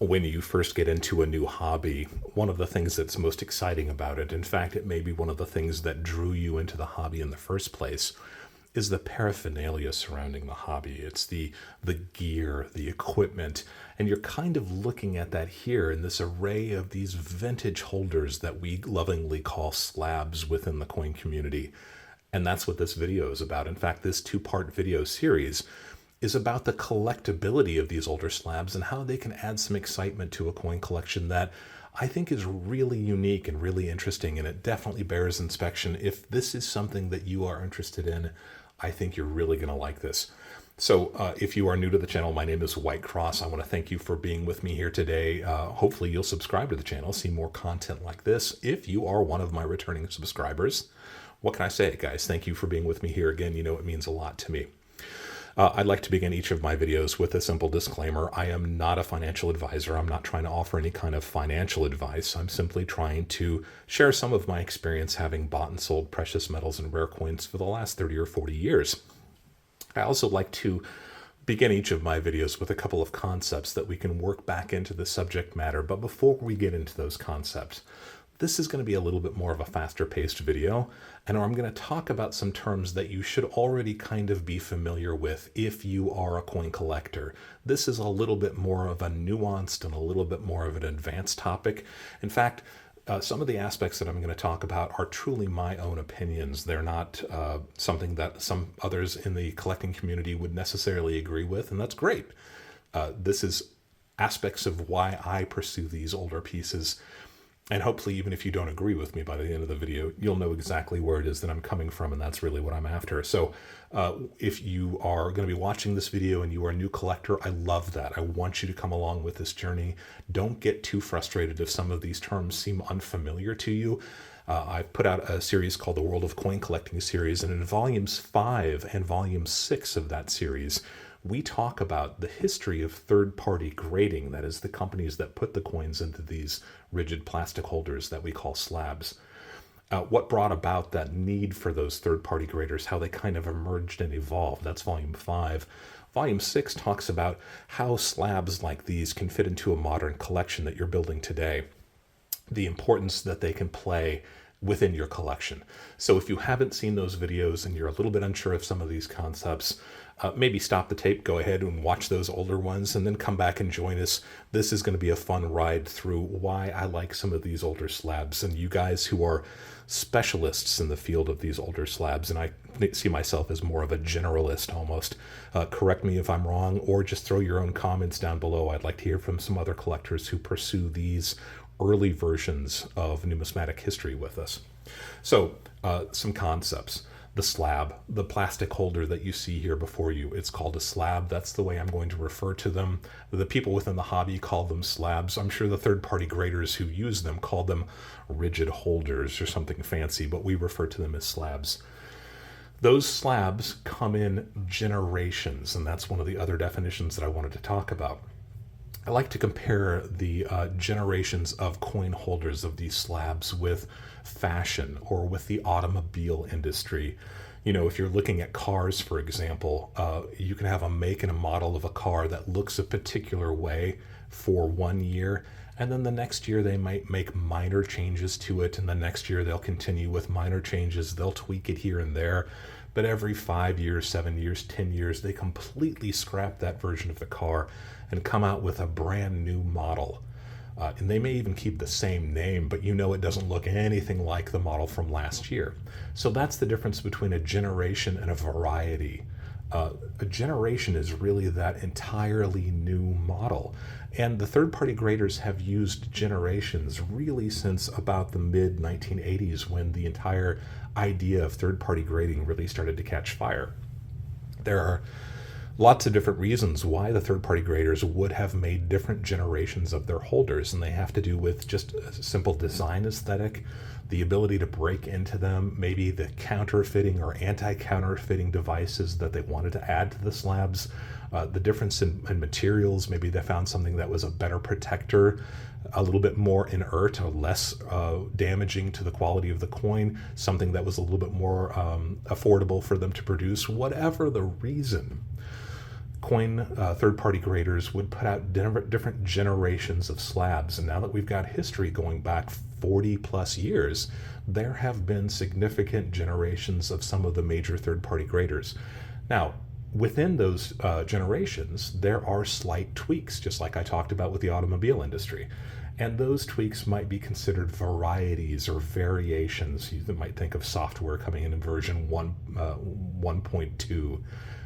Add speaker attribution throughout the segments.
Speaker 1: When you first get into a new hobby, one of the things that's most exciting about it, in fact, it may be one of the things that drew you into the hobby in the first place, is the paraphernalia surrounding the hobby. It's the gear, the equipment, and you're kind of looking at that here in this array of these vintage holders that we lovingly call slabs within the coin community. And that's what this video is about. In fact, this two-part video series is about the collectability of these older slabs and how they can add some excitement to a coin collection that I think is really unique and really interesting, and it definitely bears inspection. If this is something that you are interested in, I think you're really going to like this. So if you are new to the channel, my name is White Cross. I want to thank you for being with me here today. Hopefully you'll subscribe to the channel, see more content like this. If you are one of my returning subscribers, what can I say, guys? Thank you for being with me here again. You know, it means a lot to me. I'd like to begin each of my videos with a simple disclaimer. I am not a financial advisor. I'm not trying to offer any kind of financial advice. I'm simply trying to share some of my experience having bought and sold precious metals and rare coins for the last 30 or 40 years. I also like to begin each of my videos with a couple of concepts that we can work back into the subject matter. But before we get into those concepts, this is going to be a little bit more of a faster paced video, and I'm going to talk about some terms that you should already kind of be familiar with if you are a coin collector. This is a little bit more of a nuanced and a little bit more of an advanced topic. In fact, some of the aspects that I'm going to talk about are truly my own opinions. They're not something that some others in the collecting community would necessarily agree with, and that's great. This is aspects of why I pursue these older pieces. And hopefully, even if you don't agree with me by the end of the video, you'll know exactly where it is that I'm coming from, and that's really what I'm after. So if you are going to be watching this video and you are a new collector, I love that. I want you to come along with this journey. Don't get too frustrated if some of these terms seem unfamiliar to you. I've put out a series called the World of Coin Collecting series, and in volumes 5 and volume 6 of that series, we talk about the history of third-party grading, that is the companies that put the coins into these rigid plastic holders that we call slabs. What brought about that need for those third-party graders, how they kind of emerged and evolved. That's volume 5. Volume 6 talks about how slabs like these can fit into a modern collection that you're building today, the importance that they can play within your collection. So if you haven't seen those videos and you're a little bit unsure of some of these concepts, maybe stop the tape, go ahead and watch those older ones, and then come back and join us. This is going to be a fun ride through why I like some of these older slabs. And you guys who are specialists in the field of these older slabs, and I see myself as more of a generalist almost, correct me if I'm wrong, or just throw your own comments down below. I'd like to hear from some other collectors who pursue these early versions of numismatic history with us. So some concepts. The slab, the plastic holder that you see here before you, it's called a slab. That's the way I'm going to refer to them. The people within the hobby call them slabs. I'm sure the third-party graders who use them call them rigid holders or something fancy, but we refer to them as slabs. Those slabs come in generations, and that's one of the other definitions that I wanted to talk about. I like to compare the generations of coin holders of these slabs with fashion or with the automobile industry. You know, if you're looking at cars, for example, you can have a make and a model of a car that looks a particular way for 1 year, and then the next year they might make minor changes to it, and the next year they'll continue with minor changes. They'll tweak it here and there, but every 5 years, 7 years, 10 years, they completely scrap that version of the car and come out with a brand new model. And they may even keep the same name, but you know it doesn't look anything like the model from last year. So that's the difference between a generation and a variety. A generation is really that entirely new model. And the third-party graders have used generations really since about the mid-1980s, when the entire idea of third-party grading really started to catch fire. There are lots of different reasons why the third-party graders would have made different generations of their holders, and they have to do with just a simple design aesthetic, the ability to break into them, maybe the counterfeiting or anti-counterfeiting devices that they wanted to add to the slabs, the difference in materials. Maybe they found something that was a better protector, a little bit more inert or less damaging to the quality of the coin, something that was a little bit more affordable for them to produce. Whatever the reason, third-party graders would put out different generations of slabs. And now that we've got history going back 40 plus years, there have been significant generations of some of the major third-party graders. Now, within those generations, there are slight tweaks, just like I talked about with the automobile industry. And those tweaks might be considered varieties or variations. You might think of software coming in version 1.2.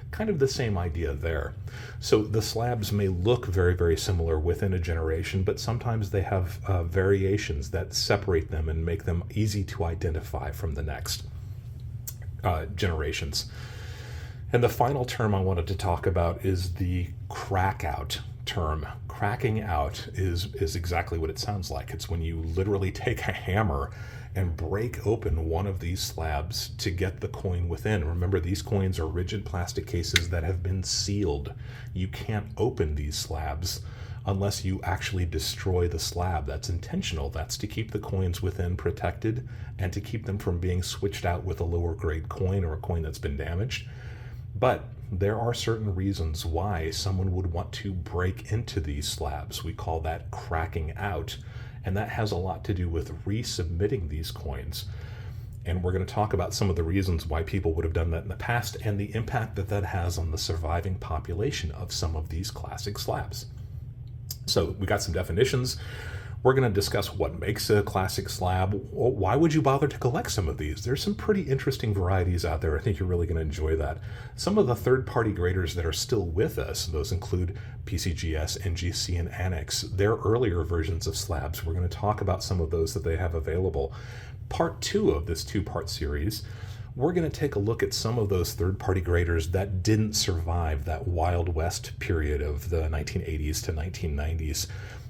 Speaker 1: Kind of the same idea there. So the slabs may look very, very similar within a generation, but sometimes they have variations that separate them and make them easy to identify from the next generations. And the final term I wanted to talk about is the crack out term. Cracking out is exactly what it sounds like. It's when you literally take a hammer and break open one of these slabs to get the coin within. Remember, these coins are rigid plastic cases that have been sealed. You can't open these slabs unless you actually destroy the slab. That's intentional. That's to keep the coins within protected and to keep them from being switched out with a lower grade coin or a coin that's been damaged. But there are certain reasons why someone would want to break into these slabs. We call that cracking out, and that has a lot to do with resubmitting these coins. And we're going to talk about some of the reasons why people would have done that in the past and the impact that that has on the surviving population of some of these classic slabs. So we got some definitions. We're going to discuss what makes a classic slab. Why would you bother to collect some of these? There's some pretty interesting varieties out there. I think you're really going to enjoy that. Some of the third-party graders that are still with us, those include PCGS, NGC, and Annex. They're earlier versions of slabs. We're going to talk about some of those that they have available. Part 2 of this 2-part series, we're going to take a look at some of those third-party graders that didn't survive that Wild West period of the 1980s to 1990s.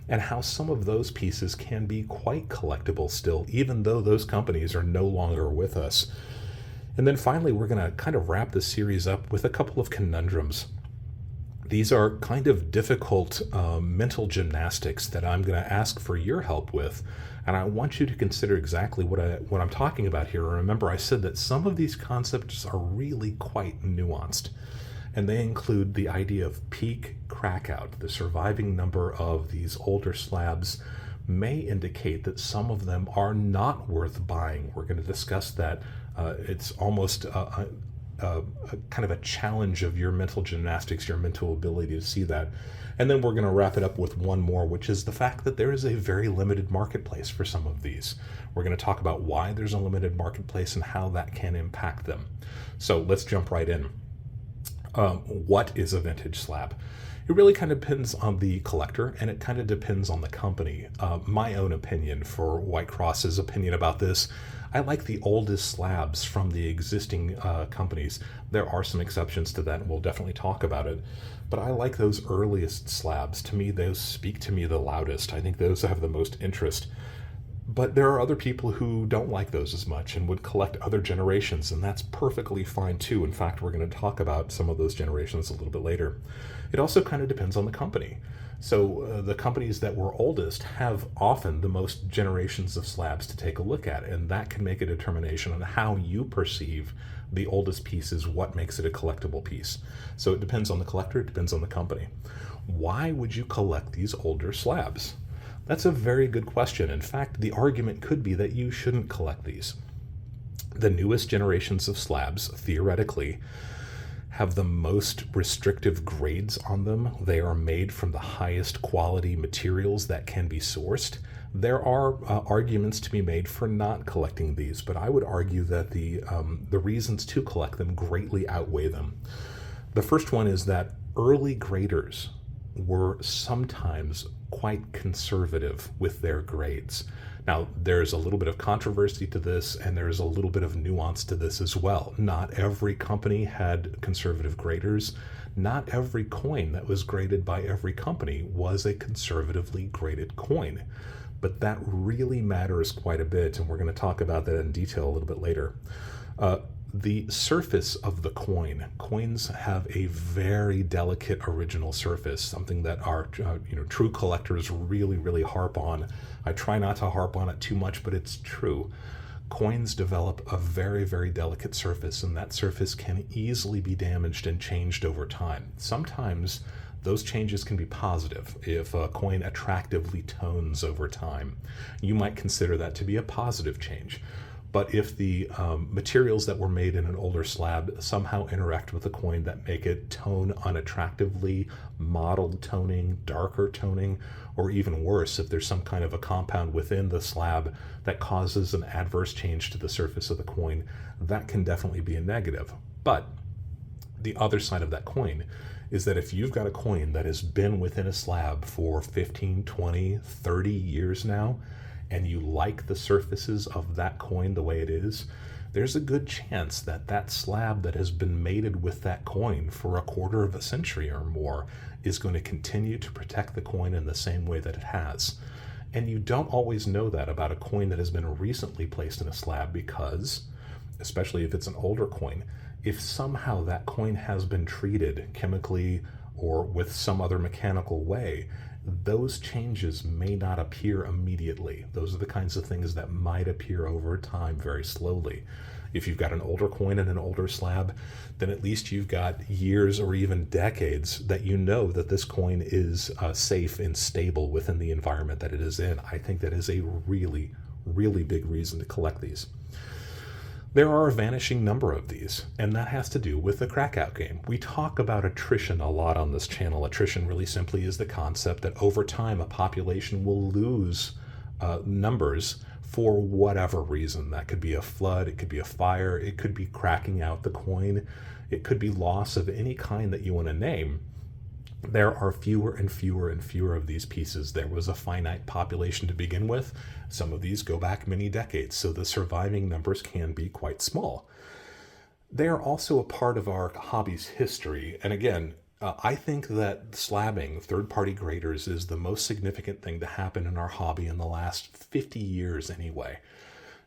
Speaker 1: And how some of those pieces can be quite collectible still, even though those companies are no longer with us. And then finally, we're going to kind of wrap this series up with a couple of conundrums. These are kind of difficult mental gymnastics that I'm going to ask for your help with. And I want you to consider exactly what I'm talking about here. Remember, I said that some of these concepts are really quite nuanced. And they include the idea of peak crackout. The surviving number of these older slabs may indicate that some of them are not worth buying. We're going to discuss that. It's almost a kind of a challenge of your mental gymnastics, your mental ability to see that. And then we're going to wrap it up with one more, which is the fact that there is a very limited marketplace for some of these. We're going to talk about why there's a limited marketplace and how that can impact them. So let's jump right in. What is a vintage slab? It really kind of depends on the collector, and it kind of depends on the company. My own opinion, for White Cross's opinion about this, I like the oldest slabs from the existing companies. There are some exceptions to that, and we'll definitely talk about it. But I like those earliest slabs. To me, those speak to me the loudest. I think those have the most interest. But there are other people who don't like those as much and would collect other generations, and that's perfectly fine too. In fact, we're going to talk about some of those generations a little bit later. It also kind of depends on the company. So the companies that were oldest have often the most generations of slabs to take a look at, and that can make a determination on how you perceive the oldest piece is what makes it a collectible piece. So it depends on the collector, it depends on the company. Why would you collect these older slabs? That's a very good question. In fact, the argument could be that you shouldn't collect these. The newest generations of slabs, theoretically, have the most restrictive grades on them. They are made from the highest quality materials that can be sourced. There are arguments to be made for not collecting these, but I would argue that the reasons to collect them greatly outweigh them. The first one is that early graders were sometimes quite conservative with their grades. Now, there's a little bit of controversy to this, and there's a little bit of nuance to this as well. Not every company had conservative graders. Not every coin that was graded by every company was a conservatively graded coin. But that really matters quite a bit, and we're going to talk about that in detail a little bit later. The surface of the coins have a very delicate original surface, something that our true collectors really, really harp on. I try not to harp on it too much, but it's true. coins develop a very, very delicate surface, and that surface can easily be damaged and changed over time. Sometimes those changes can be positive. If a coin attractively tones over time, you might consider that to be a positive change. But if the materials that were made in an older slab somehow interact with the coin that make it tone unattractively, mottled toning, darker toning, or even worse, if there's some kind of a compound within the slab that causes an adverse change to the surface of the coin, that can definitely be a negative. But the other side of that coin is that if you've got a coin that has been within a slab for 15, 20, 30 years now, and you like the surfaces of that coin the way it is, there's a good chance that that slab that has been mated with that coin for a quarter of a century or more is going to continue to protect the coin in the same way that it has. And you don't always know that about a coin that has been recently placed in a slab because, especially if it's an older coin, if somehow that coin has been treated chemically or with some other mechanical way, those changes may not appear immediately. Those are the kinds of things that might appear over time very slowly. If you've got an older coin and an older slab, then at least you've got years or even decades that you know that this coin is safe and stable within the environment that it is in. I think that is a really, really big reason to collect these. There are a vanishing number of these, and that has to do with the crackout game. We talk about attrition a lot on this channel. Attrition really simply is the concept that over time a population will lose numbers for whatever reason. That could be a flood, it could be a fire, it could be cracking out the coin, it could be loss of any kind that you want to name. There are fewer and fewer and fewer of these pieces. There was a finite population to begin with. Some of these go back many decades, so the surviving numbers can be quite small. They are also a part of our hobby's history. And again, I think that slabbing third-party graders is the most significant thing to happen in our hobby in the last 50 years anyway.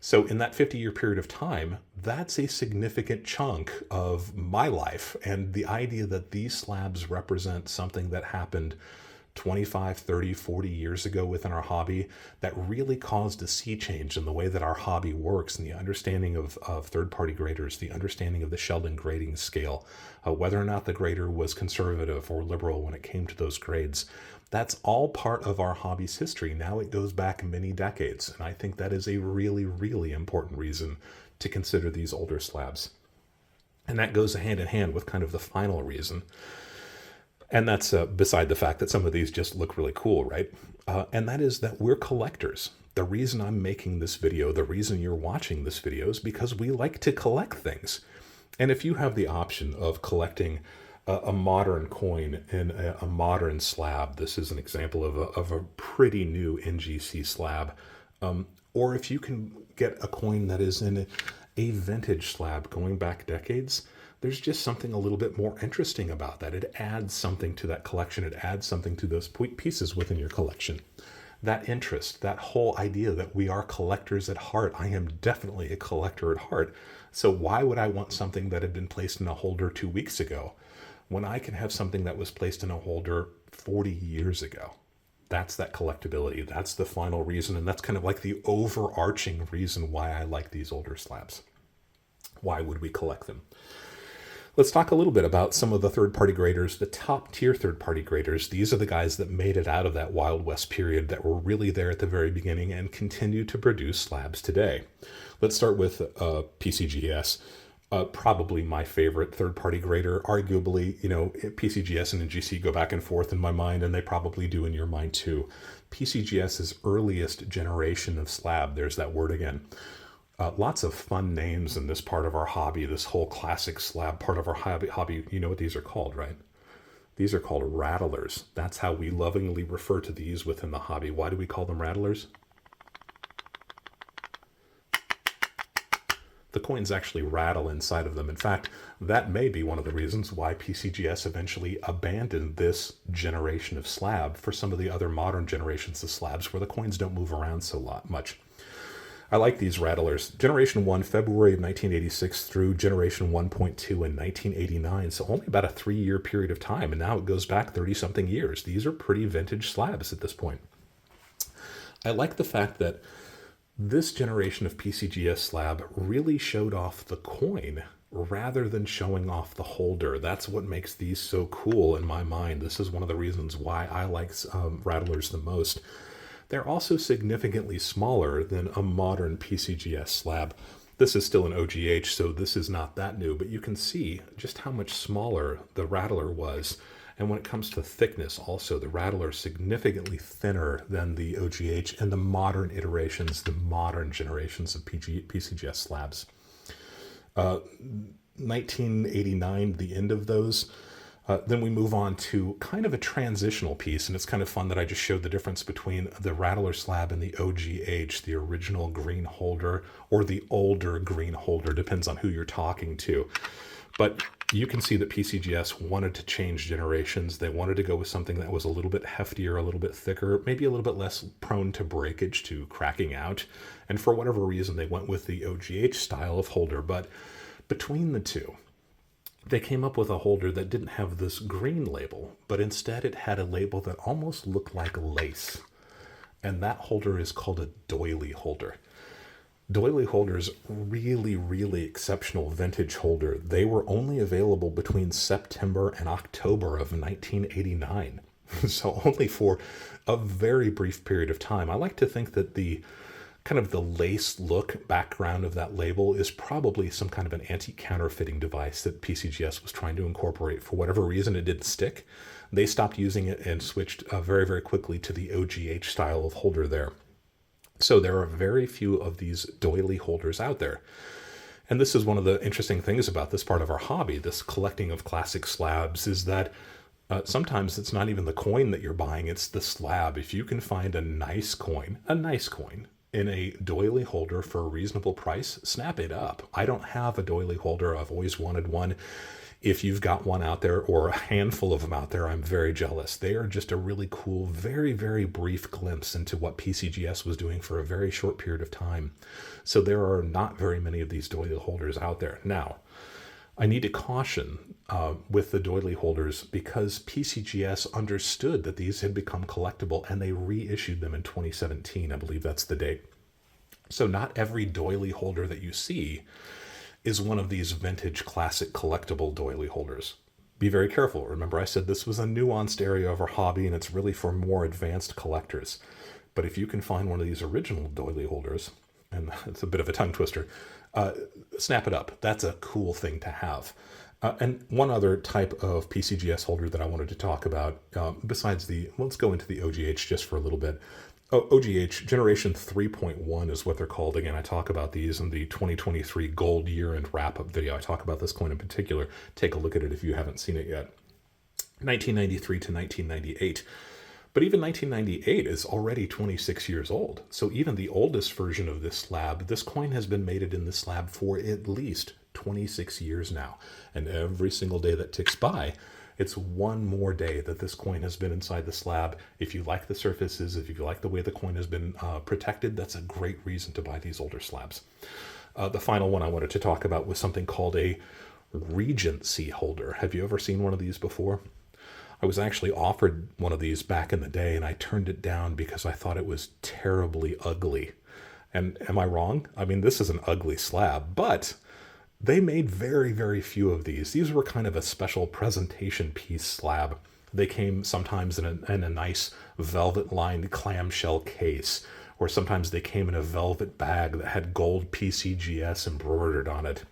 Speaker 1: So in that 50-year period of time, that's a significant chunk of my life. And the idea that these slabs represent something that happened 25, 30, 40 years ago within our hobby that really caused a sea change in the way that our hobby works and the understanding of third-party graders, the understanding of the Sheldon grading scale, whether or not the grader was conservative or liberal when it came to those grades. That's all part of our hobby's history. Now it goes back many decades, and I think that is a really, really important reason to consider these older slabs. And that goes hand in hand with kind of the final reason. And that's beside the fact that some of these just look really cool, right? And that is that we're collectors. The reason I'm making this video, the reason you're watching this video is because we like to collect things. And if you have the option of collecting a modern coin in a modern slab, this is an example of a pretty new NGC slab, or if you can get a coin that is in a vintage slab going back decades, there's just something a little bit more interesting about that. It adds something to that collection. It adds something to those pieces within your collection. That interest, that whole idea that we are collectors at heart. I am definitely a collector at heart. So why would I want something that had been placed in a holder 2 weeks ago when I can have something that was placed in a holder 40 years ago? That's that collectability. That's the final reason. And that's kind of like the overarching reason why I like these older slabs. Why would we collect them? Let's talk a little bit about some of the third-party graders, the top-tier third-party graders. These are the guys that made it out of that Wild West period, that were really there at the very beginning and continue to produce slabs today. Let's start with PCGS. Probably my favorite third-party grader. Arguably, PCGS and NGC go back and forth in my mind, and they probably do in your mind too. PCGS's earliest generation of slab, there's that word again. Lots of fun names in this part of our hobby, this whole classic slab part of our hobby. You know what these are called, right? These are called rattlers. That's how we lovingly refer to these within the hobby. Why do we call them rattlers? The coins actually rattle inside of them. In fact, that may be one of the reasons why PCGS eventually abandoned this generation of slab for some of the other modern generations of slabs where the coins don't move around so much. I like these rattlers. Generation 1, February of 1986 through Generation 1.2 in 1989. So only about a 3-year period of time. And now it goes back 30-something years. These are pretty vintage slabs at this point. I like the fact that This generation of PCGS slab really showed off the coin rather than showing off the holder. That's what makes these so cool in my mind. This is one of the reasons why I like rattlers the most. They're also significantly smaller than a modern PCGS slab. This is still an OGH, so this is not that new, but you can see just how much smaller the rattler was. And when it comes to thickness, also, the rattler is significantly thinner than the OGH and the modern iterations, the modern generations of PCGS slabs. 1989, the end of those. Then we move on to kind of a transitional piece, and it's kind of fun that I just showed the difference between the rattler slab and the OGH, the original green holder, or the older green holder, depends on who you're talking to. But you can see that PCGS wanted to change generations. They wanted to go with something that was a little bit heftier, a little bit thicker, maybe a little bit less prone to breakage, to cracking out. And for whatever reason, they went with the OGH style of holder. But between the two, they came up with a holder that didn't have this green label, but instead it had a label that almost looked like lace. And that holder is called a doily holder. Doily holders, really, really exceptional vintage holder. They were only available between September and October of 1989. So only for a very brief period of time. I like to think that the kind of the lace look background of that label is probably some kind of an anti-counterfeiting device that PCGS was trying to incorporate. For whatever reason, it didn't stick. They stopped using it and switched very, very quickly to the OGH style of holder there. So there are very few of these doily holders out there. And this is one of the interesting things about this part of our hobby, this collecting of classic slabs, is that sometimes it's not even the coin that you're buying, it's the slab. If you can find a nice coin in a doily holder for a reasonable price, snap it up. I don't have a doily holder. I've always wanted one. If you've got one out there, or a handful of them out there, I'm very jealous. They are just a really cool, very, very brief glimpse into what PCGS was doing for a very short period of time. So there are not very many of these doily holders out there. Now, I need to caution with the doily holders, because PCGS understood that these had become collectible and they reissued them in 2017. I believe that's the date. So not every doily holder that you see is one of these vintage classic collectible doily holders. Be very careful. Remember, I said this was a nuanced area of our hobby and it's really for more advanced collectors. But if you can find one of these original doily holders, and it's a bit of a tongue twister, snap it up. That's a cool thing to have. And one other type of PCGS holder that I wanted to talk about, besides let's go into the OGH just for a little bit. OGH Generation 3.1 is what they're called. Again, I talk about these in the 2023 Gold Year-End Wrap-Up video. I talk about this coin in particular. Take a look at it if you haven't seen it yet. 1993 to 1998. But even 1998 is already 26 years old. So even the oldest version of this slab, this coin has been mated in this slab for at least 26 years now. And every single day that ticks by, it's one more day that this coin has been inside the slab. If you like the surfaces, if you like the way the coin has been protected, that's a great reason to buy these older slabs. The final one I wanted to talk about was something called a Regency holder. Have you ever seen one of these before? I was actually offered one of these back in the day, and I turned it down because I thought it was terribly ugly. And am I wrong? I mean, this is an ugly slab, but they made very, very few of these. These were kind of a special presentation piece slab. They came sometimes in a nice velvet-lined clamshell case, or sometimes they came in a velvet bag that had gold PCGS embroidered on it.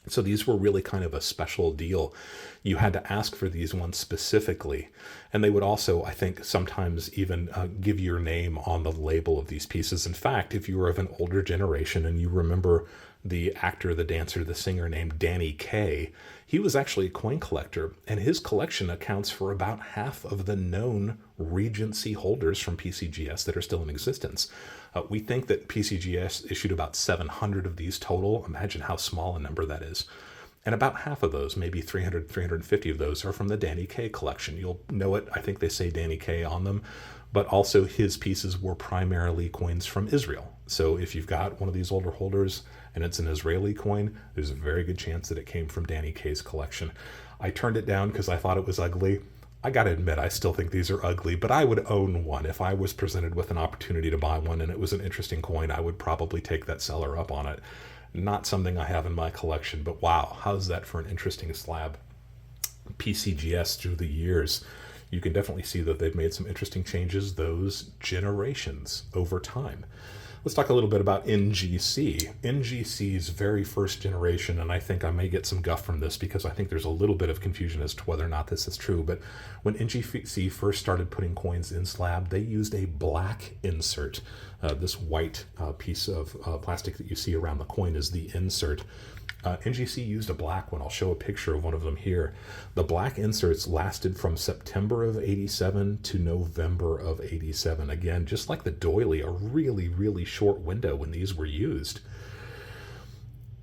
Speaker 1: So these were really kind of a special deal. You had to ask for these ones specifically. And they would also, I think, sometimes even give your name on the label of these pieces. In fact, if you were of an older generation and you remember the actor, the dancer, the singer named Danny Kaye, he was actually a coin collector, and his collection accounts for about half of the known Regency holders from PCGS that are still in existence. We think that PCGS issued about 700 of these total. Imagine how small a number that is. And about half of those, maybe 300, 350 of those, are from the Danny Kaye collection. You'll know it. I think they say Danny Kaye on them. But also his pieces were primarily coins from Israel. So if you've got one of these older holders and it's an Israeli coin, there's a very good chance that it came from Danny Kaye's collection. I turned it down because I thought it was ugly. I gotta admit, I still think these are ugly, but I would own one. If I was presented with an opportunity to buy one and it was an interesting coin, I would probably take that seller up on it. Not something I have in my collection, but wow, how's that for an interesting slab? PCGS through the years, you can definitely see that they've made some interesting changes those generations over time. Let's talk a little bit about NGC. NGC's very first generation, and I think I may get some guff from this because I think there's a little bit of confusion as to whether or not this is true, but when NGC first started putting coins in slab, they used a black insert. This white piece of plastic that you see around the coin is the insert. NGC used a black one. I'll show a picture of one of them here. The black inserts lasted from September of 87 to November of 87. Again, just like the doily, a really, really short window when these were used.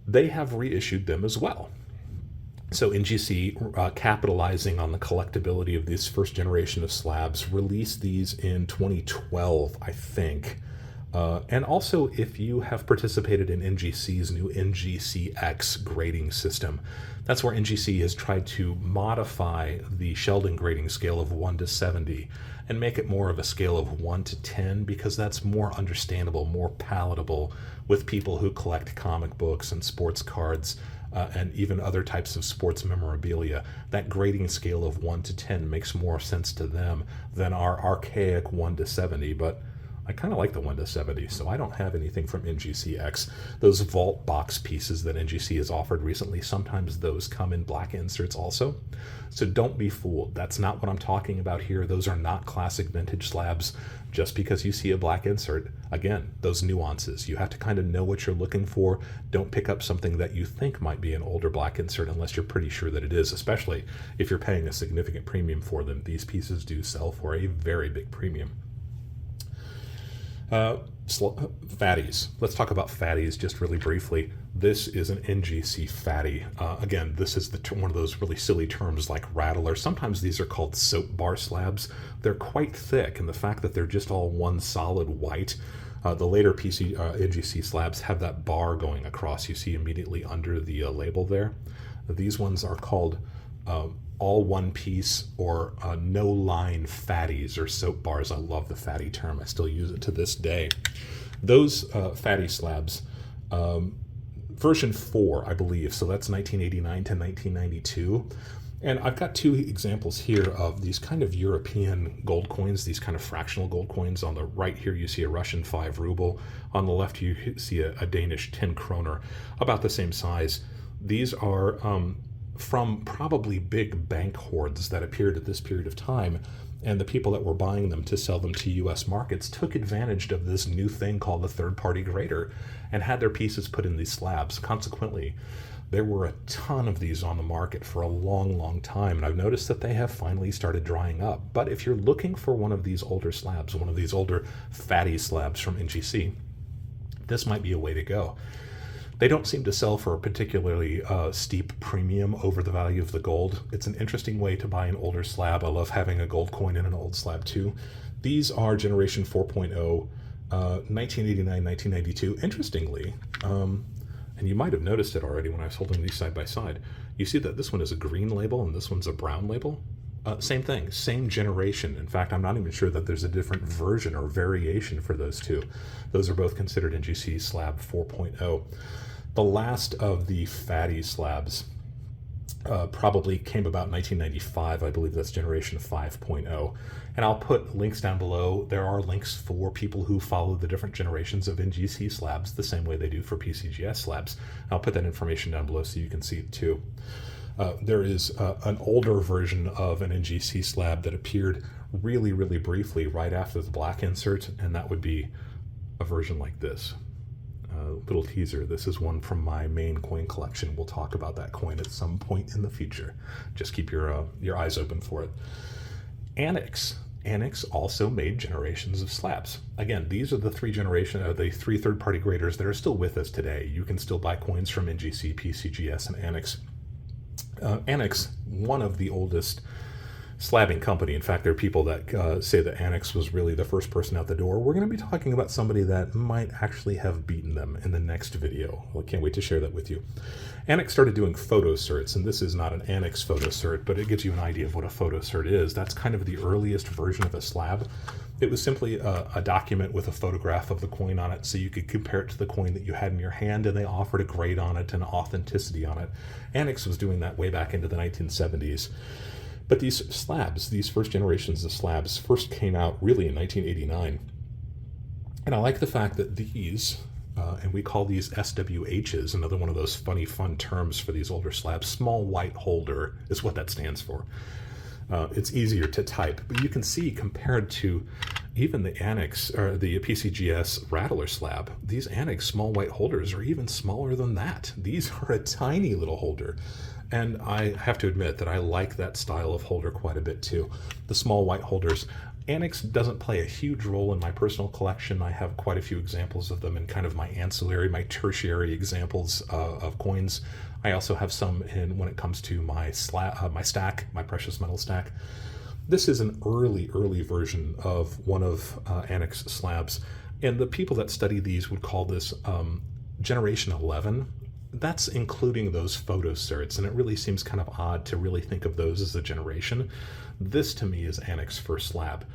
Speaker 1: They have reissued them as well. So NGC, capitalizing on the collectability of this first generation of slabs, released these in 2012, I think. And also, if you have participated in NGC's new NGCX grading system, that's where NGC has tried to modify the Sheldon grading scale of 1 to 70 and make it more of a scale of 1 to 10 because that's more understandable, more palatable with people who collect comic books and sports cards and even other types of sports memorabilia. That grading scale of 1 to 10 makes more sense to them than our archaic 1 to 70, but I kind of like the 1 to 70, so I don't have anything from NGCX. Those vault box pieces that NGC has offered recently, sometimes those come in black inserts also. So don't be fooled. That's not what I'm talking about here. Those are not classic vintage slabs. Just because you see a black insert, again, those nuances. You have to kind of know what you're looking for. Don't pick up something that you think might be an older black insert unless you're pretty sure that it is, especially if you're paying a significant premium for them. These pieces do sell for a very big premium. Fatties. Let's talk about fatties just really briefly. This is an NGC fatty. Again, this is one of those really silly terms like rattler. Sometimes these are called soap bar slabs. They're quite thick, and the fact that they're just all one solid white. The later NGC slabs have that bar going across. You see immediately under the label there. These ones are called all one piece or no line fatties or soap bars. I love the fatty term. I still use it to this day. Those fatty slabs, version 4, I believe. So that's 1989 to 1992. And I've got two examples here of these kind of European gold coins, these kind of fractional gold coins. On the right here, you see a Russian 5 ruble. On the left, you see a Danish 10 kroner, about the same size. These are from probably big bank hoards that appeared at this period of time, and the people that were buying them to sell them to U.S. markets took advantage of this new thing called the third-party grader and had their pieces put in these slabs. Consequently, there were a ton of these on the market for a long, long time, and I've noticed that they have finally started drying up. But if you're looking for one of these older slabs, one of these older fatty slabs from NGC, this might be a way to go. They don't seem to sell for a particularly steep premium over the value of the gold. It's an interesting way to buy an older slab. I love having a gold coin in an old slab too. These are generation 4.0, 1989, 1992. Interestingly, and you might have noticed it already when I was holding these side by side, you see that this one is a green label and this one's a brown label. Same thing, same generation. In fact, I'm not even sure that there's a different version or variation for those two. Those are both considered NGC slab 4.0. The last of the fatty slabs probably came about 1995. I believe that's generation 5.0. And I'll put links down below. There are links for people who follow the different generations of NGC slabs the same way they do for PCGS slabs. I'll put that information down below so you can see it too. There is an older version of an NGC slab that appeared really, really briefly right after the black insert, and that would be a version like this. Little teaser, this is one from my main coin collection. We'll talk about that coin at some point in the future. Just keep your eyes open for it. Annex. Annex also made generations of slabs. Again, these are the three third-party graders that are still with us today. You can still buy coins from NGC, PCGS, and Annex. Annex, one of the oldest slabbing company. In fact, there are people that say that Annex was really the first person out the door. We're going to be talking about somebody that might actually have beaten them in the next video. I can't wait to share that with you. Annex started doing photo certs, and this is not an Annex photo cert, but it gives you an idea of what a photo cert is. That's kind of the earliest version of a slab. It was simply a document with a photograph of the coin on it, so you could compare it to the coin that you had in your hand, and they offered a grade on it and authenticity on it. Annex was doing that way back into the 1970s. But these slabs, these first generations of slabs, first came out really in 1989. And I like the fact that these, and we call these SWHs, another one of those funny, fun terms for these older slabs, small white holder is what that stands for. It's easier to type, but you can see compared to even the Annex or the PCGS rattler slab, these Annex small white holders are even smaller than that. These are a tiny little holder. And I have to admit that I like that style of holder quite a bit too. The small white holders. Annex doesn't play a huge role in my personal collection. I have quite a few examples of them in kind of my ancillary, my tertiary examples of coins. I also have some in when it comes to my stack, my precious metal stack. This is an early version of one of Annex slabs. And the people that study these would call this Generation 11. That's including those photo certs, and it really seems kind of odd to really think of those as a generation. This to me is Annex first slab.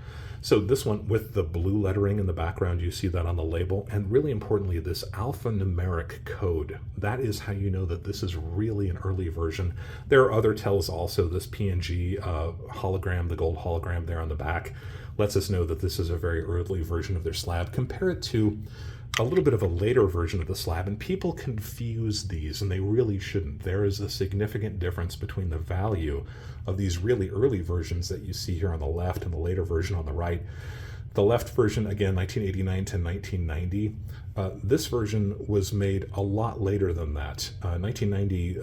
Speaker 1: So this one with the blue lettering in the background, you see that on the label, and really importantly, this alphanumeric code. That is how you know that this is really an early version. There are other tells also. This PNG hologram, the gold hologram there on the back, lets us know that this is a very early version of their slab. Compare it to a little bit of a later version of the slab, and people confuse these, and they really shouldn't. There is a significant difference between the value of these really early versions that you see here on the left and the later version on the right. The left version, again, 1989 to 1990. This version was made a lot later than that. 1990,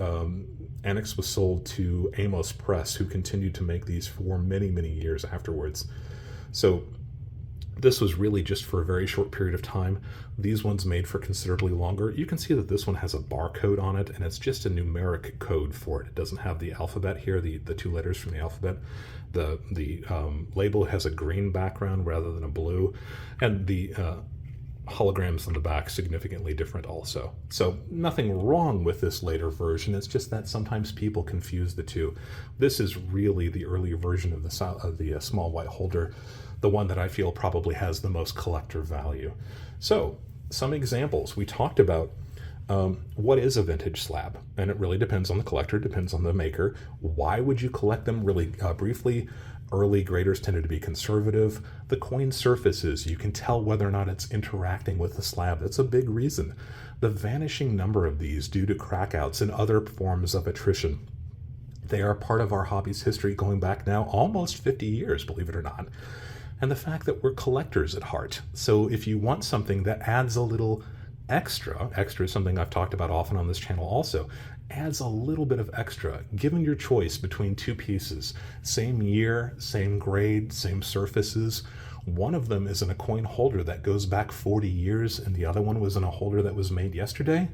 Speaker 1: Annex was sold to Amos Press, who continued to make these for many, many years afterwards. So this was really just for a very short period of time. These ones made for considerably longer. You can see that this one has a barcode on it, and it's just a numeric code for it. It doesn't have the alphabet here, the two letters from the alphabet. The label has a green background rather than a blue, and the holograms on the back significantly different also. So nothing wrong with this later version. It's just that sometimes people confuse the two. This is really the earlier version of the small white holder, the one that I feel probably has the most collector value. So some examples. We talked about what is a vintage slab, and it really depends on the collector, depends on the maker. Why would you collect them? Really briefly, early graders tended to be conservative. The coin surfaces, you can tell whether or not it's interacting with the slab. That's a big reason. The vanishing number of these due to crackouts and other forms of attrition. They are part of our hobby's history going back now almost 50 years, believe it or not. And the fact that we're collectors at heart. So if you want something that adds a little extra is something I've talked about often on this channel also, adds a little bit of extra, given your choice between two pieces, same year, same grade, same surfaces. One of them is in a coin holder that goes back 40 years, and the other one was in a holder that was made yesterday.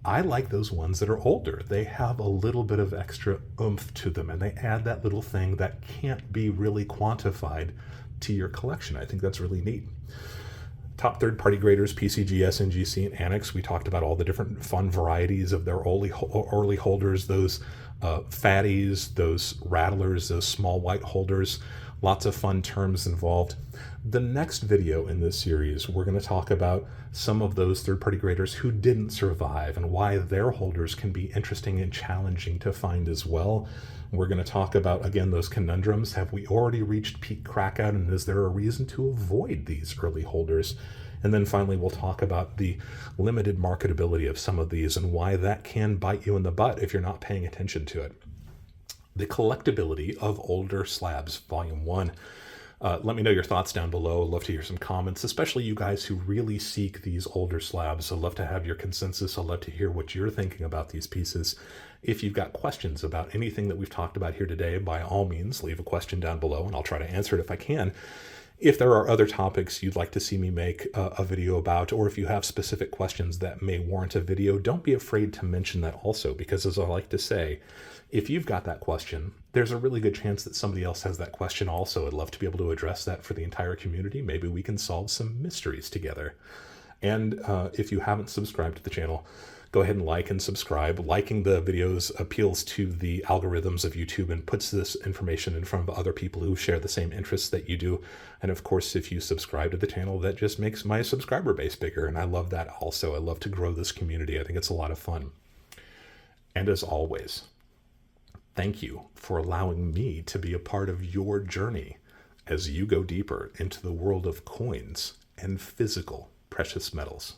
Speaker 1: I like those ones that are older. They have a little bit of extra oomph to them, and they add that little thing that can't be really quantified to your collection. I think that's really neat. Top third-party graders, PCGS, NGC, and Annex. We talked about all the different fun varieties of their early holders, those fatties, those rattlers, those small white holders. Lots of fun terms involved. The next video in this series, we're going to talk about some of those third-party graders who didn't survive and why their holders can be interesting and challenging to find as well. We're going to talk about, again, those conundrums. Have we already reached peak crackout, and is there a reason to avoid these early holders? And then finally, we'll talk about the limited marketability of some of these and why that can bite you in the butt if you're not paying attention to it. The collectability of older slabs, Volume 1. Let me know your thoughts down below. I'd love to hear some comments, especially you guys who really seek these older slabs. I'd love to have your consensus. I'd love to hear what you're thinking about these pieces. If you've got questions about anything that we've talked about here today, by all means, leave a question down below, and I'll try to answer it if I can. If there are other topics you'd like to see me make a video about, or if you have specific questions that may warrant a video, don't be afraid to mention that also, because as I like to say, if you've got that question, there's a really good chance that somebody else has that question also. I'd love to be able to address that for the entire community. Maybe we can solve some mysteries together. And if you haven't subscribed to the channel, go ahead and like and subscribe. Liking the videos appeals to the algorithms of YouTube and puts this information in front of other people who share the same interests that you do. And of course, if you subscribe to the channel, that just makes my subscriber base bigger. And I love that also. I love to grow this community. I think it's a lot of fun. And as always, thank you for allowing me to be a part of your journey as you go deeper into the world of coins and physical precious metals.